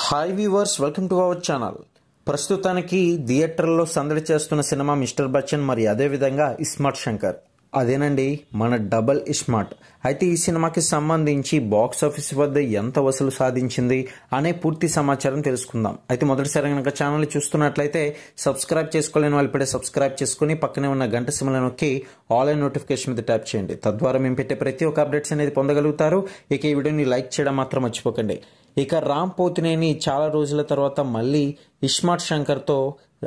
Hi viewers, welcome to our channel. ప్రస్తుతానికి థియేటర్లో సందడి చేస్తున్న సినిమా మిస్టర్ బచ్చన్, మరి అదేవిధంగా ఇస్మార్ట్ శంకర్. అదేనండి మన డబల్ ఇస్మార్ట్. అయితే ఈ సినిమాకి సంబంధించి బాక్స్ ఆఫీస్ వద్ద ఎంత వసూలు సాధించింది అనే పూర్తి సమాచారం తెలుసుకుందాం. అయితే మొదటిసారి కనుక ఛానల్ చూస్తున్నట్లయితే సబ్స్క్రైబ్ చేసుకోలేని వాళ్ళు ఇప్పుడే సబ్స్క్రైబ్ చేసుకుని పక్కనే ఉన్న గంట సింబల్ నొక్కి ఆల్ అండ్ నోటిఫికేషన్ మీద ట్యాప్ చేయండి. తద్వారా మేము పెట్టే ప్రతి ఒక్క అప్డేట్స్ అనేది పొందగలుగుతారు. ఇక ఈ వీడియోని లైక్ చేయడం మాత్రం మర్చిపోకండి. ఇక రామ్ పోతినేని చాలా రోజుల తర్వాత మళ్ళీ ఇస్మార్ట్ శంకర్తో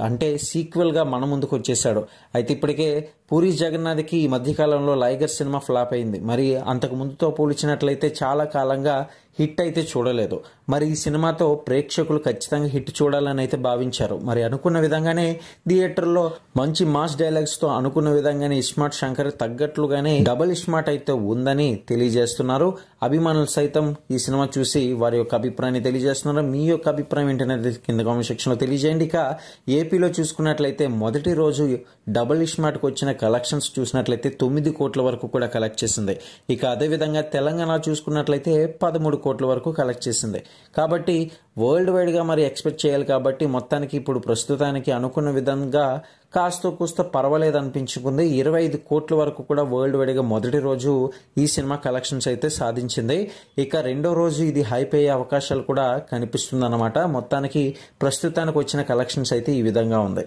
అంటే సీక్వెల్గా మన ముందుకు వచ్చేసాడు. అయితే ఇప్పటికే పూరి జగన్నాథ్కి ఈ మధ్యకాలంలో లైగర్ సినిమా ఫ్లాప్ అయింది. మరి అంతకు ముందుతో పోల్చినట్లయితే చాలా కాలంగా హిట్ అయితే చూడలేదు. మరి ఈ సినిమాతో ప్రేక్షకులు ఖచ్చితంగా హిట్ చూడాలని అయితే భావించారు. మరి అనుకున్న విధంగానే థియేటర్లో మంచి మాస్ డైలాగ్స్తో అనుకున్న విధంగానే ఇస్మార్ట్ శంకర్ తగ్గట్లుగానే డబుల్ ఇస్మార్ట్ అయితే ఉందని తెలియజేస్తున్నారు. అభిమానులు సైతం ఈ సినిమా చూసి వారి యొక్క అభిప్రాయాన్ని తెలియజేస్తున్నారు. మీ యొక్క అభిప్రాయం ఏంటనేది కింద కామెంట్ సెక్షన్లో తెలియజేయండి. ఇక ఏపీలో చూసుకున్నట్లయితే మొదటి రోజు డబుల్ ఇస్మార్ట్కి వచ్చిన కలెక్షన్స్ చూసినట్లయితే 9 కోట్ల వరకు కూడా కలెక్ట్ చేసింది. ఇక అదేవిధంగా తెలంగాణ చూసుకున్నట్లయితే 13 కోట్ల వరకు కలెక్ట్ చేసింది. కాబట్టి వరల్డ్ వైడ్గా మరి ఎక్స్పెక్ట్ చేయాలి. కాబట్టి మొత్తానికి ఇప్పుడు ప్రస్తుతానికి అనుకున్న విధంగా కాస్త కూస్త పర్వాలేదు అనిపించుకుంది. 25 కోట్ల వరకు కూడా వరల్డ్ వైడ్గా మొదటి రోజు ఈ సినిమా కలెక్షన్స్ అయితే సాధించింది. ఇక రెండో రోజు ఇది హైప్ అయ్యే అవకాశాలు కూడా కనిపిస్తుంది అన్నమాట. మొత్తానికి ప్రస్తుతానికి వచ్చిన కలెక్షన్స్ అయితే ఈ విధంగా ఉంది.